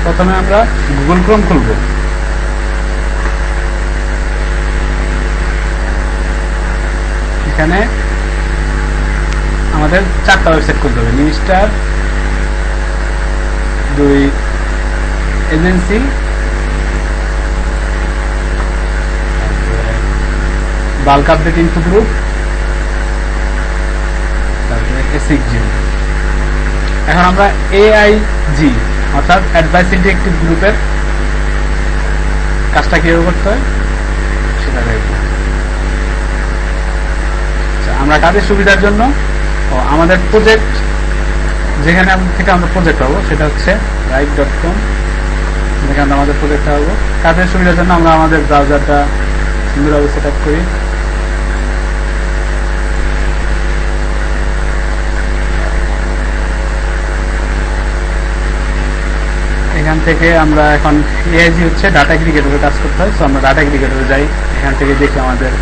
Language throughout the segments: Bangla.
প্রথমে আমরা গুগল ক্রোম খুলব। এখানে আমাদের 4টা ওয়েবসাইট খুলতে হবে। New star, 2 agency, bulk update info group, তারপরে এসিজি। এখন আমরা AIG অর্থাৎ অ্যাডভাইস ইন্টারেক্টিভ গ্রুপের কাজটা কিভাবে করতে হয় সেটা দেখব। আমরা কাজের সুবিধার জন্য আমাদের প্রজেক্ট যেখানে থেকে আমরা প্রজেক্ট পাবো সেটা হচ্ছে right.com, যেখানে আমাদের প্রজেক্টটা পাবো। কাজের সুবিধার জন্য আমরা আমাদের ব্রাউজারটা সুন্দরভাবে সেট আপ করি। এখান থেকে আমরা এখন AIG হচ্ছে ডাটা এগ্রিগেটরে কাজ করতে হয়। সো আমরা ডাটা এগ্রিগেটরে যাই। এখান থেকে দেখি আমাদের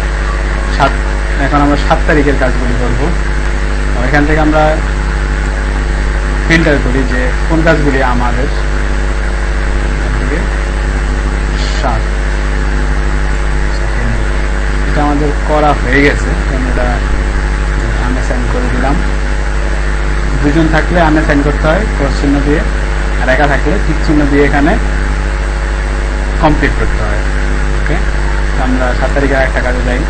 এখন আমরা 7 তারিখের কাজগুলি করবো। এখান থেকে আমরা ফিল্টার করি যে কোন কাজগুলি আমাদের 7 এটা আমাদের করা হয়ে গেছে। এটা আনঅ্যাসাইন করে দিলাম। 2 জন থাকলে আনঅ্যাসাইন করতে হয় ক্রস চিহ্ন দিয়ে, আর একা থাকলে টিক চিহ্ন দিয়ে এখানে কমপ্লিট করতে হয়। ওকে, আমরা 7 তারিখে একটা কাজে যাই।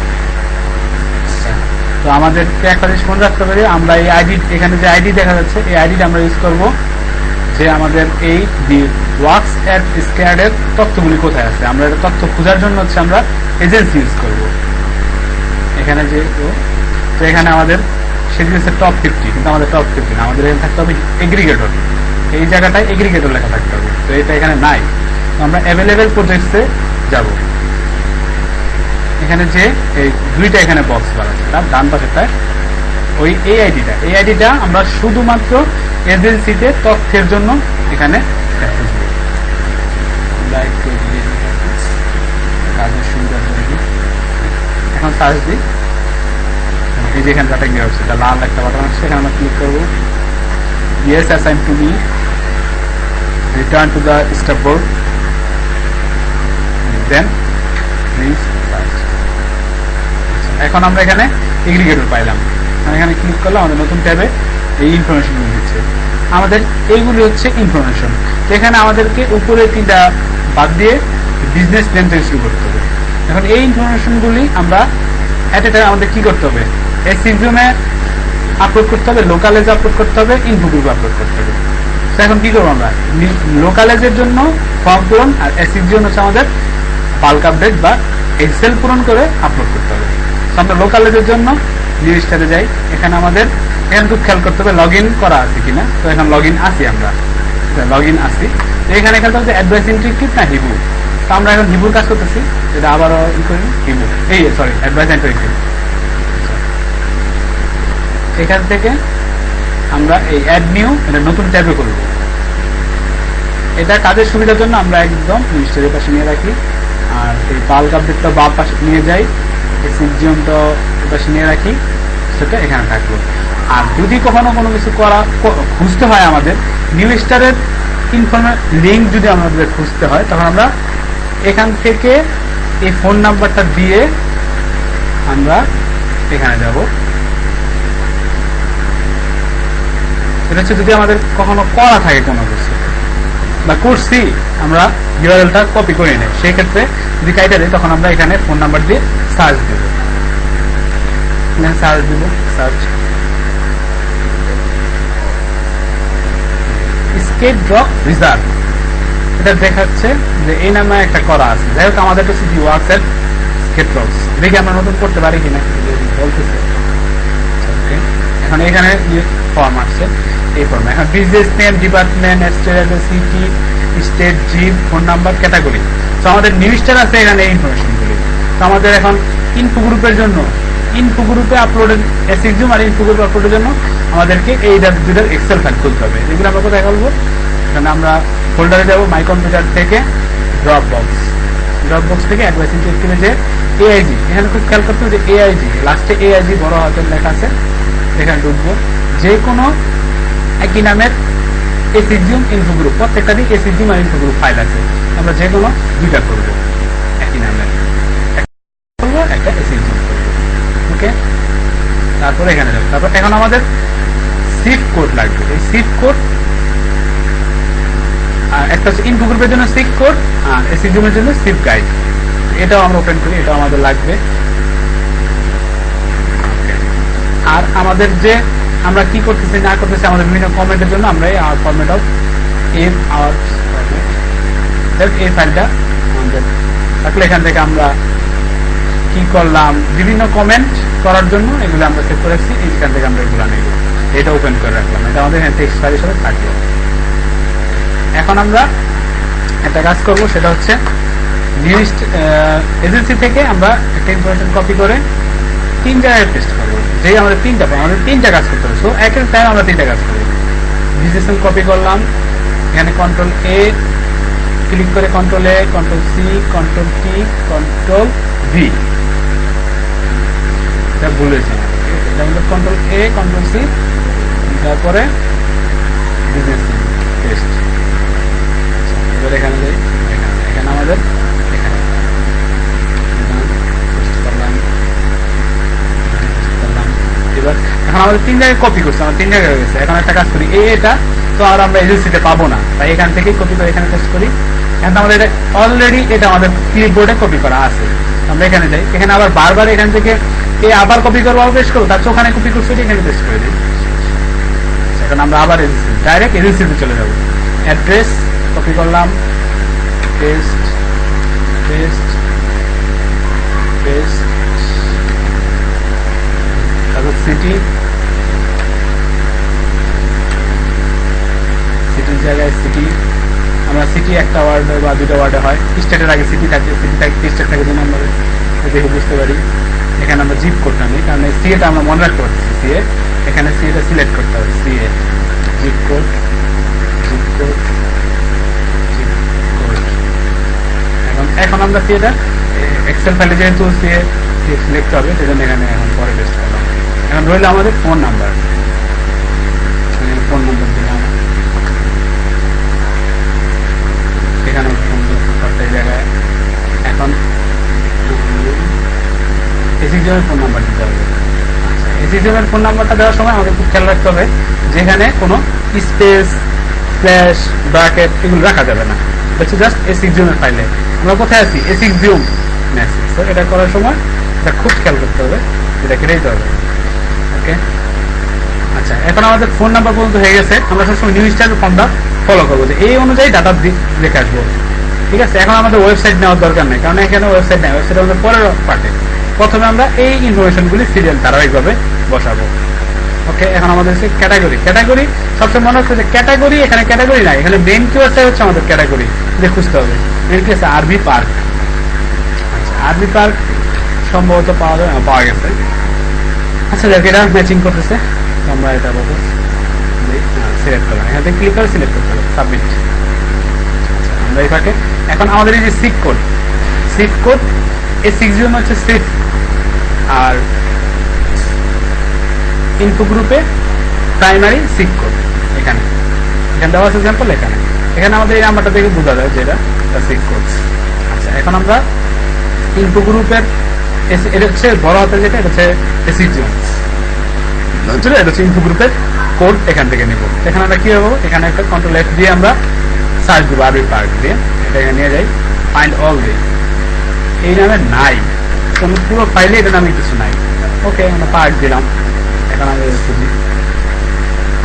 তো আমাদের একটা জিনিস মনে রাখতে পারি, আমরা এই আইডি, এখানে যে আইডি দেখা যাচ্ছে এই আইডিটা আমরা ইউজ করব যে আমাদের এই ওয়ার্কস অ্যাট স্কোয়ারের তথ্যগুলি কোথায় আছে। আমরা এটা তথ্য খোঁজার জন্য হচ্ছে আমরা এজেন্সি ইউজ করব। এখানে যে তো এখানে আমাদের সেটি হচ্ছে টপ 50, কিন্তু আমাদের টপ 50 না, আমাদের এখানে থাকতে হবে এগ্রিগেটর। এই জায়গাটায় এগ্রিগেটর লেখা থাকতে হবে, তো এটা এখানে নাই। তো আমরা অ্যাভেলেবেল প্রজেক্টসে যাব। এখানে যে এই 2টা এখানে বক্স বানাচ্ছে, তার ডান পাশেরটায় ওই এই আইডিটা আমরা শুধুমাত্র এজেন্সিতে তথ্যের জন্য এখানে খুঁজবো। কাজের সুবিধার জন্য এখন সার্চ দিই। এই যে এখানে ডাটা গিয়ে হচ্ছে, এটা লাল একটা বাটন আসছে, এখানে আমরা ক্লিক করবো। Yes, assigned to me. Return to the step board. Then please search. এখন আমরা এখানে এগ্রিগেটর পাইলাম। এখানে ক্লিক করলে আমাদের নতুন ট্যাবে এই ইনফরমেশনগুলো দিচ্ছে। আমাদের এইগুলি হচ্ছে ইনফরমেশন। তো এখানে আমাদেরকে উপরে 3টা বাদ দিয়ে বিজনেস প্ল্যান থেকে শুরু করতে হবে। এখন এই ইনফরমেশনগুলি আমরা এট এ টাইম আমাদের কি করতে হবে, এসিজিএমে আপলোড করতে হবে, লোকালেজে আপলোড করতে হবে, ইনফো গ্রুপে আপলোড করতে হবে। তো এখন কি করবো, আমরা লোকালেজের জন্য ফর্ম পূরণ আর এসিজিএম হচ্ছে আমাদের বাল্ক আপডেট বা এক্সেল পূরণ করে আপলোড করতে হবে। তো আমরা লোকালেজের জন্য নিউ স্টারে যাই। এখানে আমাদের এখানে খুব খেয়াল করতে হবে লগ ইন করা আছে কিনা। তো এখন লগ ইন আসি, আমরা লগ ইন আসি। তো এখানে খেলতে হবে অ্যাডভাইস ইন্টারেক্টিভ না হিবু। তো আমরা এখন হিবুর কাজ করতেছি, এটা আবারও ই করি হিবু, এই সরি অ্যাডভাইস ইন্টারেক্টিভ। এখান থেকে আমরা এই অ্যাড নিউ, এটা নতুন ট্যাবে করব। এটা কাজের সুবিধার জন্য আমরা একদম নিশ্চয়ই পাশে নিয়ে রাখি, আর এই বাল্ক আপডেটটা বাম পাশে নিয়ে যাই, এই সিজিএমটা পাশে নিয়ে রাখি, সেটা এখানে থাকলো। আর যদি কখনো কোনো কিছু খুঁজতে হয়, আমাদের নিউ স্টারের লিঙ্ক যদি আমাদের খুঁজতে হয়, তখন আমরা এখান থেকে এই ফোন নাম্বারটা দিয়ে আমরা এখানে যাব। এটা হচ্ছে যদি আমাদের কখনো করা থাকে কোনো কিছু বা করছি, আমরা ইউআরএলটা কপি করে নেই, সেই ক্ষেত্রে যদি কাইটা দেয় তখন আমরা এখানে ফোন নাম্বার দিয়ে সার্চ দেব। সার্চ দিব, সার্চ স্কেট ড্রপ রিজার্ভ, এটা দেখাচ্ছে যে এই নামে একটা করা আছে। যাই হোক, আমাদের কাছে ওয়ার্কস এট স্কেট ড্রপস, দেখি আমরা নতুন করতে পারি কিনা বলতেছে। এখন এখানে ফর্ম আসছে, এই ফর্ম এখন business name, department, state, city, state, zip, phone number, category. তো আমাদের নিউ স্টার আছে এখানে এই ইনফরমেশনগুলি। তো আমাদের এখন ইনফো গ্রুপের জন্য, ইনফো গ্রুপে আপলোডের এসএক্সিউম আর ইনফো গ্রুপে আপলোডের জন্য আমাদেরকে এই দুটার এক্সেল ফাইল খুলতে হবে। এগুলো আমরা কোথায় করবো, এখানে আমরা ফোল্ডারে যাবো, মাই কম্পিউটার থেকে ড্রপ বক্স থেকে অ্যাডভাইস ইন্টারেক্টিভে যে এআইজি, এখানে খুব খেয়াল করতে হবে যে এআইজি লাস্টে এআইজি বড় হাতের লেখা আছে, এখানে ঢুকবো। যে কোনো একই নামের এসিজিউম ইনফো গ্রুপ, প্রত্যেকটারই এসিজিউম আর ইনফো গ্রুপ ফাইল আছে। আমরা যে কোনো দুইটা করব, একই নামে করবো, একটা এসিজিউম করবো। ওকে, তারপরে এখানে যাবো। তারপর এখন আমাদের সিফ কোড লাগবে। এই সিফ কোড একটা হচ্ছে ইনফো গ্রুপের জন্য সিফ কোড আর এসিজিউম এর জন্য সিফ গাইড। এটাও আমরা ওপেন করি, এটাও আমাদের লাগবে। আর আমাদের যে আমরা কি করতেছি না করতেছি আমাদের বিভিন্ন কমেন্টের জন্য আমরা এই ফরম্যাট অফ এম আওয়ার এই ফাইলটা আমাদের থাকলে এখান থেকে আমরা কি করলাম বিভিন্ন কমেন্ট করার জন্য এগুলো আমরা সেভ করে রাখছি। এইখান থেকে আমরা এগুলো নেব, এটা ওপেন করে রাখলাম, এটা আমাদের টেক্সট ফাইল হিসেবে থাকলো। এখন আমরা একটা কাজ করব, সেটা হচ্ছে নিউজ এজেন্সি থেকে আমরা একটা ইনফরমেশন কপি করে 3 জায়গায় পেস্ট করবো। যেই আমাদের আমাদের 3টা কাজ করতে হবে। সো এক এক টাইম আমরা 3টা কাজ করবো। ডিসিশন কপি করলাম, এখানে কন্ট্রোল এ ক্লিক করে control A, control C, control T, control V, এটা ভুলেছি, কন্ট্রোল এ, কন্ট্রোল সি, তারপরে ডিসিশন পেস্ট। এবার এখানে যাই, এখানে আমাদের এবার এখন আমাদের 3 জায়গায় কপি করছে, আমার 3 জায়গায় হয়ে গেছে। এখন একটা কাজ করি, এটা তো আর আমরা এজেন্সিতে পাবো না, তাই এখান থেকে কপি করে এখানে পেস্ট করি। এখন আমাদের এটা অলরেডি এটা আমাদের ক্লিপবোর্ডে কপি করা আছে। আমরা এখানে যাই, এখানে আবার বারবার এখান থেকে আবার কপি করবো, আবার পেস্ট করবো, তার ওখানে কপি করছি এখানে পেস্ট করে দিই। এখন আমরা আবার ডাইরেক্ট এজেন্সিতে চলে যাবো। অ্যাড্রেস কপি করলাম, পেস্ট পেস্ট পেস্ট, তারপর সিটি, সিটির জায়গায় সিটি, আমরা সিটি একটা ওয়ার্ডে বা 2টা ওয়ার্ডে হয়, স্টেটের আগে সিটি থাকে, সিটি থাকে স্টেট থাকে 2 নম্বরে, দেখে বুঝতে পারি। এখানে আমরা জিপ করতে নেই, কারণ সিএটা আমরা মনে রাখতে পারছি। সিএ এখানে সিএটা সিলেক্ট করতে হবে, CA zip code, zip code, zip code. এখন আমরা সিএটা এক্সেল ফাইলে যেহেতু সিএ লিখতে হবে, সেজন্য এখানে এখন পরে পেস্ট করলাম। এখন রইল আমাদের ফোন নাম্বার, ফোন নাম্বার দিলাম, এখানে ফোন নাম্বারটা এই জায়গায়। এখন এসিজিএমের ফোন নাম্বার দিতে হবে। আচ্ছা, এসিজিএমের ফোন নাম্বারটা দেওয়ার সময় আমাদের খুব খেয়াল রাখতে হবে যেখানে কোনো স্পেস, স্ল্যাশ, ব্র্যাকেট এগুলো রাখা যাবে না। হচ্ছে জাস্ট এসিজিএমের ফাইলে আমরা কোথায় আছি, এসিজিএম মেসেজ। তো এটা করার সময় এটা খুব খেয়াল করতে হবে, এটাকে রেখে হবে। ওকে, আচ্ছা, এখন আমাদের ফোন নাম্বার পর্যন্ত হয়ে গেছে। আমরা সবসময় নিউ স্টার ফর্মটা ফলো করবো, যে এই অনুযায়ী ডাটা লিখে আসবো। ঠিক আছে, এখন আমাদের ওয়েবসাইট নেওয়ার দরকার নেই, কারণ এখানে ওয়েবসাইট নেই, ওয়েবসাইট আমাদের পরের পার্টে। প্রথমে আমরা এই ইনফরমেশনগুলি সিরিয়াল ধারাবাহিকভাবে বসাবো। ওকে, এখন আমাদের হচ্ছে ক্যাটাগরি। ক্যাটাগরি সবসময় মনে হচ্ছে যে ক্যাটাগরি, এখানে ক্যাটাগরি নাই, এখানে মেইন কিওয়ার্ডটাই হচ্ছে আমাদের ক্যাটাগরি, যে খুঁজতে হবে। মেইন কি আছে, আরবি পার্ক। আচ্ছা, আরবি পার্ক সম্ভবত পাওয়া গেছে। আচ্ছা, দেখ এটা ম্যাচিং করতেছে, আমরা এটা বলবো সিলেক্ট করলাম, এখান থেকে ক্লিক করে সিলেক্ট করতে হবে, সাবমিট। আচ্ছা, আমরা এই পার্টে এখন আমাদের এই যে সিক কোড, সিক কোড এই 6 জন হচ্ছে সিফ, আর ইনফো গ্রুপে প্রাইমারি সিক কোড এখানে দেওয়া আছে এক্সাম্পল। এখানে আমাদের এই নাম্বারটা দেখে বোঝা যায় যে এটা সিক কোড। আচ্ছা, এখন আমরা ইনফো গ্রুপের এটা হচ্ছে বড় হাতের, যেটা এটা হচ্ছে এসিজিএম, এটা হচ্ছে ইনফো গ্রুপের কোড এখান থেকে নেব। এখানে আমরা কি হবো, এখানে একটা কন্ট্রোল এফ দিয়ে আমরা সার্চ দেবো, আরবি পার্ক দিয়ে, এটা এখানে নিয়ে যাই, ফাইন্ড অল দিই। এই নামে নাই, কোনো পুরো ফাইলে এটা নামে কিছু নাই। ওকে, আমরা পার্ক দিলাম। এখন আমরা খুঁজি,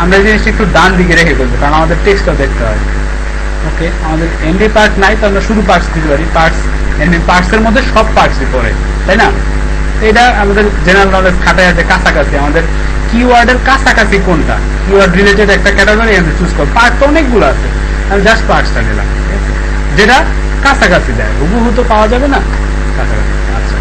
আমরা এই জিনিসটা একটু ডান দিকে রেখে করবো, কারণ আমাদের টেক্সটটা দেখতে হয়। ওকে, আমাদের এমডি পার্ক নাই, তো আমরা শুধু পার্কস দিতে পারি। পার্কস এমডি পার্কসের মধ্যে সব পার্কসই পড়ে, তাই না? এটা আমাদের জেনারেল নলেজ খাটায় আছে, কাছাকাছি আমাদের কিওয়ার্ডের কাছাকাছি কোনটা, কিওয়ার্ড রিলেটেড একটা ক্যাটাগরি এখানে চুজ করো। পার্ক তো অনেকগুলো আছে, আমি জাস্ট পার্কসটা নিলাম, যেটা কাছাকাছি দেয়, হুবহু তো পাওয়া যাবে না, কাছাকাছি। আচ্ছা,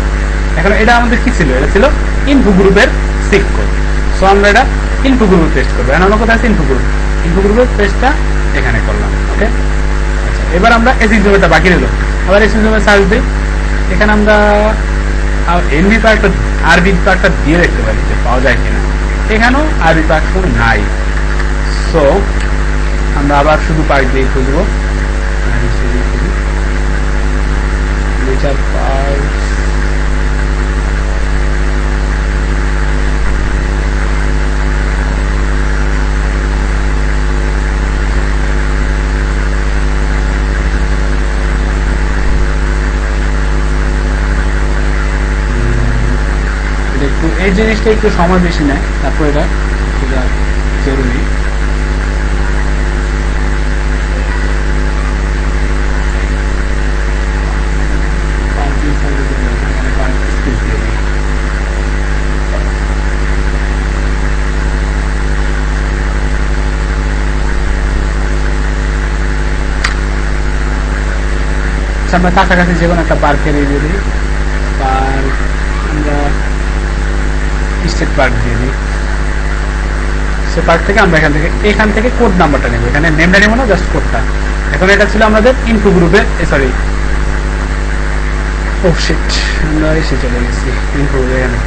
এখন এটা আমাদের কি ছিল, এটা ছিল ইনফো গ্রুপের সিক কোড। সো আমরা এটা ইনফো গ্রুপে পেস্ট করবো। এখন আমরা কোথায় আছে, ইনফো গ্রুপ, ইনফো গ্রুপের পেস্টটা এখানে করলাম। ওকে, আচ্ছা, এবার আমরা এসিজিএমটা বাকি রইল, আবার এসিজিএমে সার্চ দিই। এখানে আমরা এমবি পার্কটা, আরবি পার্কটা দিয়ে দেখতে পারি যে পাওয়া যায় কিনা। এখানেও আরবি পার্ক নাই। সো আমরা আবার শুধু পার্ক দিয়ে খুঁজবো, নেচার পার্ক। একটু এই জিনিসটা একটু সময় বেশি নেয়, তারপর এটা জরুরি। আমরা কাছাকাছি যে কোনো একটা পার্কের এরিয়া দিই, পার্ক আমরা স্টেট পার্ক দিয়ে দিই। সে পার্ক থেকে আমরা এখান থেকে কোড নাম্বারটা নেব, এখানে নেমটা নেব না, জাস্ট কোডটা। এখন এটা ছিল আমাদের ইনফো গ্রুপে, সরি ও শিট, আমরা এসে চলে গেছি ইনফো গ্রুপে। এখানে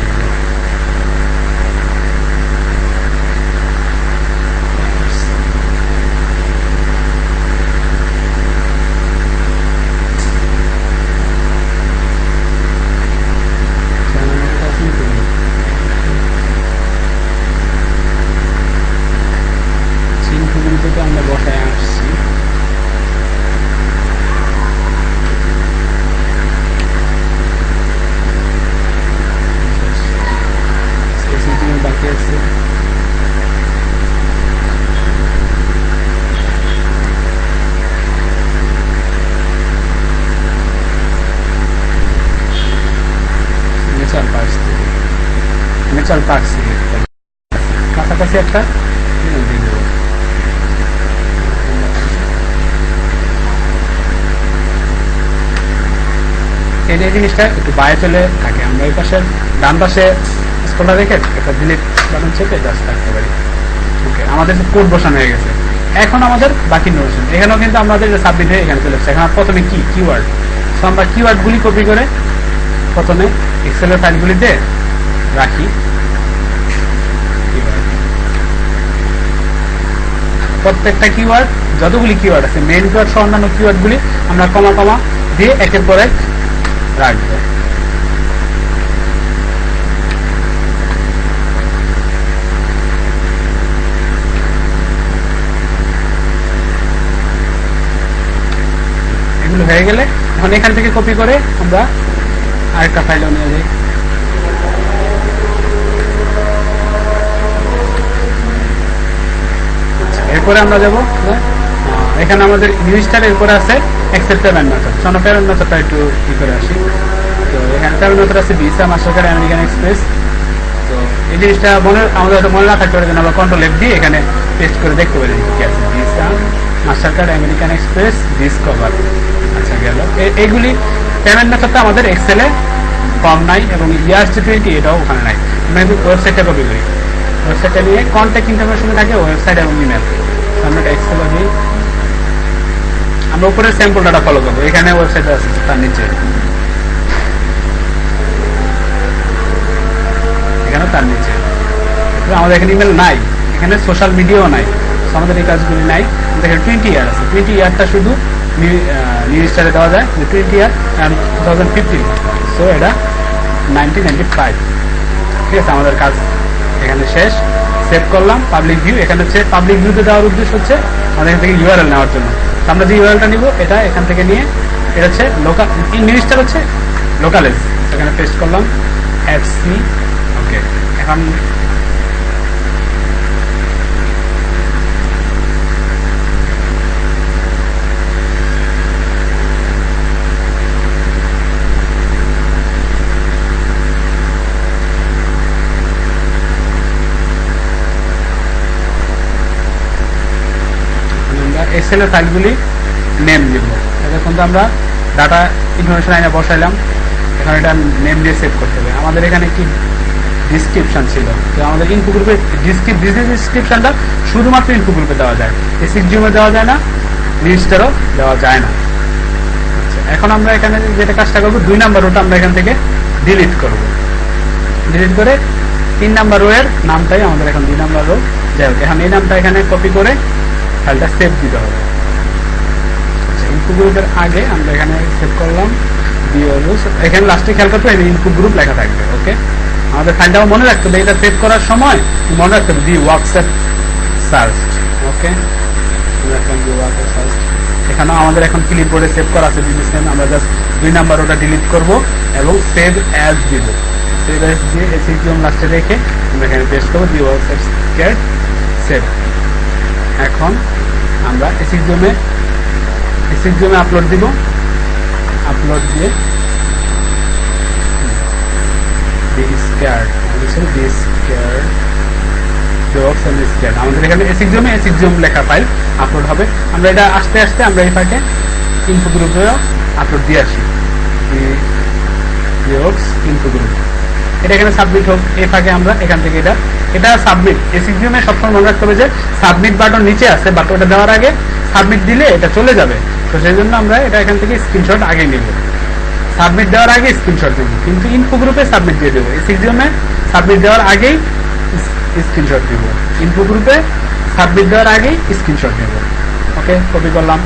আমরা বসায় আসছি। বাকি আছে নেচার পার্ক থেকে, নেচার পার্ক থেকে কাছাকাছি একটা দিয়ে দেবো। এই জিনিসটা একটু বাইরে চলে থাকে, আমরা এই পাশে ডান পাশে স্ক্রলটা রেখে একটা ডিলিট বাটন চেপে জাস্ট থাকতে পারি। ওকে, আমাদের কোড বসানো হয়ে গেছে। এখন আমাদের বাকি নোটেশন, এখানেও কিন্তু আমাদের সাবমিট হয়ে এখানে চলে আসছে। এখন প্রথমে কি কিওয়ার্ড, তো আমরা কিওয়ার্ডগুলি কপি করে প্রথমে এক্সেলের ফাইলগুলিতে রাখি। প্রত্যেকটা কিওয়ার্ড, যতগুলি কিওয়ার্ড আছে মেইন কিওয়ার্ড সহ অন্যান্য কিওয়ার্ডগুলি আমরা কমা কমা দিয়ে একের পর এক রাখবো। এগুলো হয়ে গেলে এখন এখান থেকে কপি করে আমরা আরেকটা ফাইলে নিয়ে যাই। এরপরে আমরা যাবো এখানে আমাদের জিনিসটার এরপরে আছে অ্যাকসেপ্ট পেমেন্ট মেথড। চলো পেমেন্ট মেথডটা একটু ই করে আসি। তো এখানে পেমেন্ট মেথড আছে ভিসা, মাস্টারকার্ড, আমেরিকান এক্সপ্রেস। তো এই জিনিসটা আমাদের মনে না থাকতে পারে, আমরা কন্ট্রোল এফ দিয়ে এখানে পেস্ট করে দেখতে পারি কি আছে। Visa, Mastercard, American express, discover. আচ্ছা গেল। এইগুলি পেমেন্ট মেথডটা আমাদের এক্সেলে কম নাই এবং ERC20 এটাও ওখানে নাই। আমরা কিন্তু ওয়েবসাইটটা কপি করি, ওয়েবসাইটটা নিয়ে কন্ট্যাক্ট ইনফরমেশন থাকে ওয়েবসাইট এবং ইমেল। আমরা এক্সেলে দিই, আমরা উপরে স্যাম্পল ডাটা ফলো করবো। এখানে ওয়েবসাইট আছে তার নিচে, এখানে তার নিচে আমাদের এখানে ইমেল নাই, এখানে সোশ্যাল মিডিয়াও নাই, আমাদের এই কাজগুলি নাই। দেখেন 20 ইয়ার আছে, 20 ইয়ারটা শুধু নিউ স্টারে দেওয়া যায়, 20 ইয়ার 2015, সো এটা 1995। ঠিক আছে, আমাদের কাজ এখানে শেষ। সেভ করলাম, পাবলিক ভিউ। এখানে হচ্ছে পাবলিক ভিউতে দেওয়ার উদ্দেশ্য হচ্ছে আমাদের এখান থেকে ইউআরএল নেওয়ার জন্য। আমরা যে ইউআরএলটা নিব এটা এখান থেকে নিয়ে এটা হচ্ছে লোকাল, ইংলিশটা হচ্ছে লোকালাইজ, এখানে পেস্ট করলাম FC। ওকে, এখন এক্সেল এর ফাইলগুলি নেম দিব। এখন তো আমরা ডাটা ইনফরমেশন আইনে বসাইলাম, এখন এটা নেম দিয়ে সেভ করতে হবে। আমাদের এখানে কি ডিসক্রিপশন ছিল, তো আমাদের ইনফো গ্রুপে ডিসক্রিপশনটা শুধুমাত্র ইনফো গ্রুপে দেওয়া যায়, এসিজিউমে দেওয়া যায় না, লিস্টারও দেওয়া যায় না। আচ্ছা, এখন আমরা এখানে যেটা কাজটা করবো, 2 নাম্বার রোটা আমরা এখান থেকে ডিলিট করব। ডিলিট করে 3 নাম্বার রো এর নামটাই আমাদের এখন 2 নাম্বার রো। যাই হোক, এখন এই নামটা এখানে কপি করে ফাইলটা সেভ দিতে হবে। ইনফো গ্রুপের আগে আমরা এখানে সেভ করলাম এখানে লাস্টে খেয়াল করতে হবে ইনফো গ্রুপ লেখা থাকবে। ওকে, আমাদের ফাইলটাও মনে রাখতে হবে, এটা সেভ করার সময় মনে রাখতে হবে দি ওয়ার্কসেট সার্চ। ওকে, এখানেও আমাদের এখন ক্লিপবোর্ডে সেভ করা আছে বিজনেস নেম, আমরা জাস্ট 2 নাম্বার ওটা ডিলিট করব এবং সেভ অ্যাজ দিব। সেভ অ্যাজ দিয়ে এসিজিএম লাস্টে রেখে আমরা এখানে পেস্ট করব দি ওয়ার্কসেট গেট সেভ। এখন আমরা এসিজিএমে আপলোড দিব, আপলোড দিয়ে আমাদের এখানে এসিজিএম লেখা ফাইল আপলোড হবে। আমরা এটা আস্তে আস্তে আমরা এই ফাইলকে ইনফো গ্রুপেও আপলোড দিয়ে আসি। ইনফো গ্রুপ এটা এখানে সাবমিট হোক, এই ফাঁকে আমরা এখান থেকে এটা সাবমিট এসিজিএম এ সবসময় মনে রাখতে হবে যে সাবমিট বাটন নিচে আছে, বাট ওটা দেওয়ার আগে সাবমিট দিলে এটা চলে যাবে। তো সেই জন্য আমরা এটা এখান থেকে স্ক্রিনশট আগে নিব, সাবমিট দেওয়ার আগে স্ক্রিনশট দেব, কিন্তু ইনফো গ্রুপে সাবমিট দিয়ে দেবো। এসিজিএম এ সাবমিট দেওয়ার আগেই স্ক্রিনশট দিব, ইনফো গ্রুপে সাবমিট দেওয়ার আগেই স্ক্রিনশট নেব। ওকে, কপি করলাম,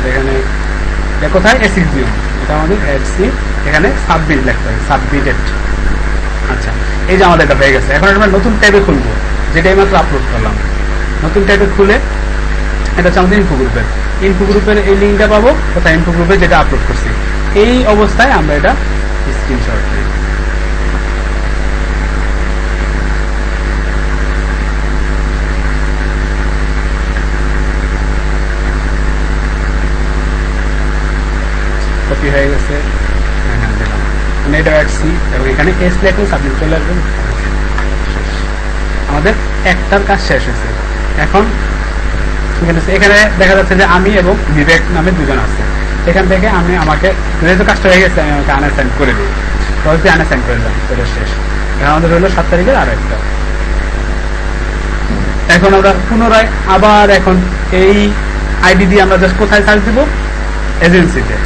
এখানে কোথায় এসিজিএম, এটা আমাদের এসি এখানে সাবমিট লিখতে হবে, সাবমিটেড। আচ্ছা, এই যে আমাদের এটা হয়ে গেছে। এখন আমরা নতুন ট্যাবে খুলবো, যেটা মাত্র আপলোড করলাম। নতুন ট্যাবে খুলে এটা হচ্ছে আমাদের ইনফো গ্রুপের এই লিঙ্কটা পাবো কোথায়, ইনফো গ্রুপে যেটা আপলোড করছি। এই অবস্থায় আমরা এটা স্ক্রিনশট নিই। কপি হয়ে গেছে, এটা রাখছি এবং এখানে এস লেখলে সাবমিট চলে আসবে। আমাদের একটার কাজ শেষ হয়েছে। এখন এখানে দেখা যাচ্ছে যে আমি এবং বিবেক নামে দুজন আছে। এখান থেকে আমাকে যেহেতু কাজটা হয়ে গেছে আমি আমাকে আনঅ্যাসাইন করে দিই, তবে আনঅ্যাসাইন করে দিলাম, সেটা শেষ। এখন আমাদের হলো 7 তারিখের আর একটা। এখন আমরা পুনরায় আবার এখন এই আইডি দিয়ে আমরা জাস্ট কোথায় সার্চ দিব, এজেন্সিতে।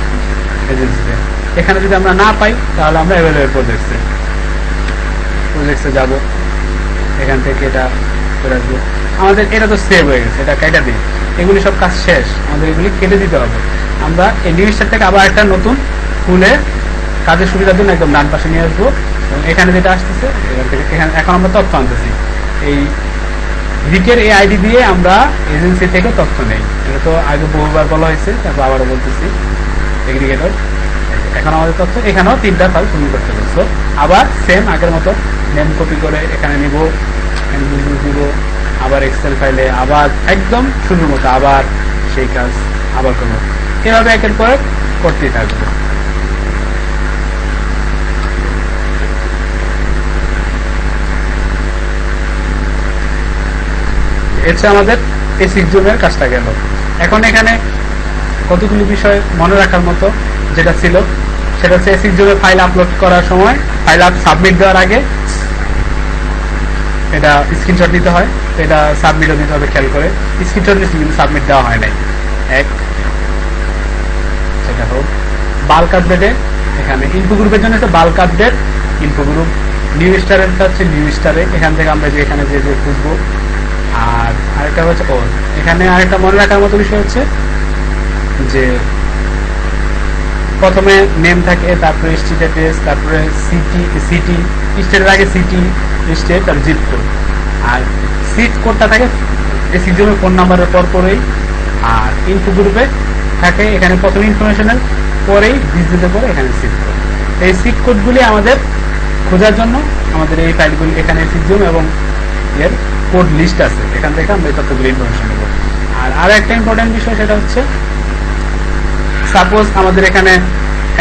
এখানে যদি আমরা না পাই তাহলে আমরা অ্যাভেলেবল প্রজেক্টসে যাব, এখান থেকে এটা করে আসবো। আমাদের এটা তো সেভ হয়ে গেছে, এটা কেটে দিই। এগুলি সব কাজ শেষ, আমাদের এগুলি কেটে দিতে হবে। আমরা এই নিউজটার থেকে আবার একটা নতুন খুলে কাজের সুবিধার জন্য একদম ডান পাশে নিয়ে আসবো এবং এখানে যেটা আসতেছে এখান থেকে এখন আমরা তথ্য আনতেছি। এই রিকের এই আইডি দিয়ে আমরা এজেন্সি থেকে তথ্য নেই, এটা তো আগে বহুবার বলা হয়েছে, তারপর আবারও বলতেছি। এগ্রিগেটর, এখন আমাদের তথ্য এখানেও 3টা ফাইল তুমি করতে পারছো। আবার সেম আগের মতো নেম কপি করে এখানে নিব, আবার এক্সেল ফাইলে আবার একদম শুরুর মতো আবার সেই কাজ আবার করবো। এভাবে একের পর করতেই থাকবো। এটা আমাদের এসিজিএমের কাজটা গেল। এখন এখানে কতগুলি বিষয় মনে রাখার মতো যেটা ছিল সেটা হচ্ছে এসিজিএমে ফাইল আপলোড করার সময় ফাইল সাবমিট দেওয়ার আগে এটা স্ক্রিনশট নিতে হয়, এটা সাবমিটও দিতে হবে খেয়াল করে। স্ক্রিনশট দিচ্ছি কিন্তু সাবমিট দেওয়া হয় নাই। এক সেটা হোক বাল্ক আপডেটে, এখানে ইনফো গ্রুপের জন্য হচ্ছে bulk update, info group. New স্টারেরটা হচ্ছে নিউ স্টারে, এখান থেকে আমরা যে এখানে যে খুঁজবো। আর আরেকটা হচ্ছে এখানে আরেকটা মনে রাখার মতো বিষয় হচ্ছে যে প্রথমে নেম থাকে, তারপরে স্ট্রিট অ্যাড্রেস, তারপরে সিটি স্টেটের আগে সিটি স্টেট আর জিপ কোড, আর সিট কোডটা থাকে এসিজিএমের ফোন নাম্বারের পরেই। আর ইনফো গ্রুপে থাকে এখানে প্রথম ইনফরমেশনের পরেই বিজনেসের পরে এখানে সিট কোড। এই সিট কোডগুলি আমাদের খোঁজার জন্য আমাদের এই ফাইলগুলি এখানে এসিজিএম এবং এর কোড লিস্ট আছে, এখান থেকে আমরা এই তথ্যগুলি ইনফরমেশন নেব। আর একটা ইম্পর্টেন্ট বিষয় সেটা হচ্ছে সাপোজ আমাদের এখানে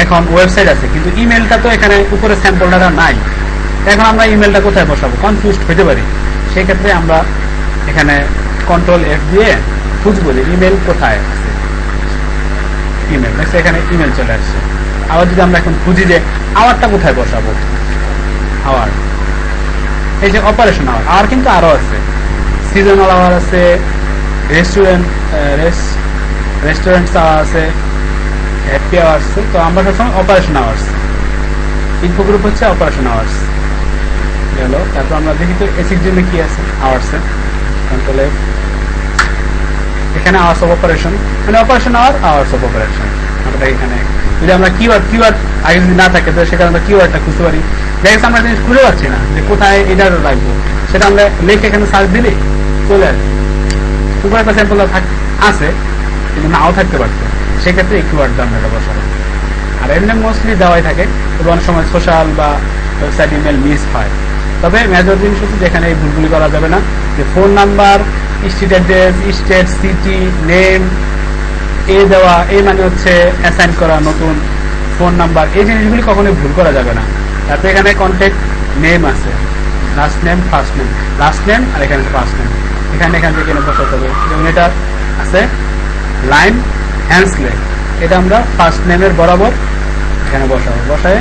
এখন ওয়েবসাইট আছে কিন্তু ইমেলটা তো এখানে উপরে স্যাম্পল ডাটা নাই, এখন আমরা ইমেলটা কোথায় বসাবো, কনফিউজড হতে পারি। সেই ক্ষেত্রে আমরা এখানে কন্ট্রোল F দিয়ে খুঁজবো যে ইমেল কোথায় আছে। ইমেল এখানে ইমেল চলে আসছে। আবার যদি আমরা এখন খুঁজি যে আওয়ারটা কোথায় বসাবো, আওয়ার, এই যে অপারেশন আওয়ার কিন্তু আরো আছে, সিজনাল আওয়ার আছে, রেস্টুরেন্ট আওয়ার আছে, হ্যাপি আওয়ার্স। তো আমরা সবসময় অপারেশন আওয়ার্স, ইনফো গ্রুপ হচ্ছে অপারেশন আওয়ার্স গেল। তারপর আমরা দেখি তো এসির জন্য কি আছে আওয়ার্সে, কন্ট্রোল F এখানে আওয়ার্স অফ অপারেশন, মানে অপারেশন আওয়ার্স অফ অপারেশন। আমরা এখানে যদি আমরা কিওয়ার্ড আগে যদি না থাকে তো সেখানে আমরা কিওয়ার্ডটা খুঁজতে পারি। দেখেছি আমরা জিনিস খুঁজে পাচ্ছি না যে কোথায় এটা রাখবো, সেটা আমরা লিখে এখানে সার্চ দিলে চলে আসবে। উপরে একটা স্যাম্পল আছে কিন্তু নাও থাকতে পারতো, সেক্ষেত্রে এই কিওয়ার্ডটা আমরা এটা বসাবো। আর এমনি মোস্টলি দেওয়াই থাকে, তবে অনেক সময় সোশ্যাল বা ওয়েবসাইট ইমেল মিস হয়। তবে মেজর জিনিস হচ্ছে যেখানে এই ভুলগুলি করা যাবে না, যে phone number, street address, state, city, name, এ দেওয়া, এই মানে হচ্ছে অ্যাসাইন করা নতুন ফোন নাম্বার, এই জিনিসগুলি কখনোই ভুল করা যাবে না। তারপরে এখানে কন্ট্যাক্ট নেম আছে, last name, first name, last name আর এখানে ফার্স্ট নেম, এখানে থেকে এখানে বসাতে হবে। যেমন এটা আছে লাইন হ্যান্সলে, এটা আমরা ফার্স্ট নেমের বরাবর এখানে বসাবো, বসায়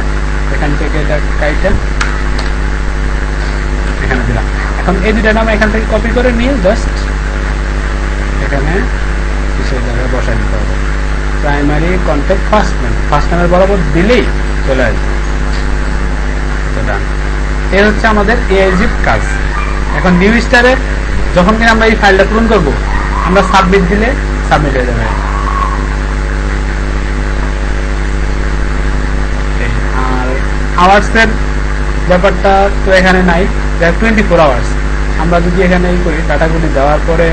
এখান থেকে এটা কাইটা এখানে দিলাম। এখন এই দুইটা নাম এখান থেকে কপি করে নিয়ে জাস্ট এখানে কিসের জায়গায় বসাই দিতে হবে, প্রাইমারি কন্ট্যাক্ট ফার্স্ট নেমের বরাবর দিলেই চলে আসবে। এই হচ্ছে আমাদের এআইজির কাজ। এখন নিউ স্টারে যখন কিনা আমরা এই ফাইলটা পূরণ করব, আমরা সাবমিট দিলে সাবমিট হয়ে যাবে। আর আওয়ার্সের ব্যাপারটা তো এখানে নাই, 24 আওয়ার্স। আমরা যদি এখানে এই করি ডাটাগুলি দেওয়ার পরে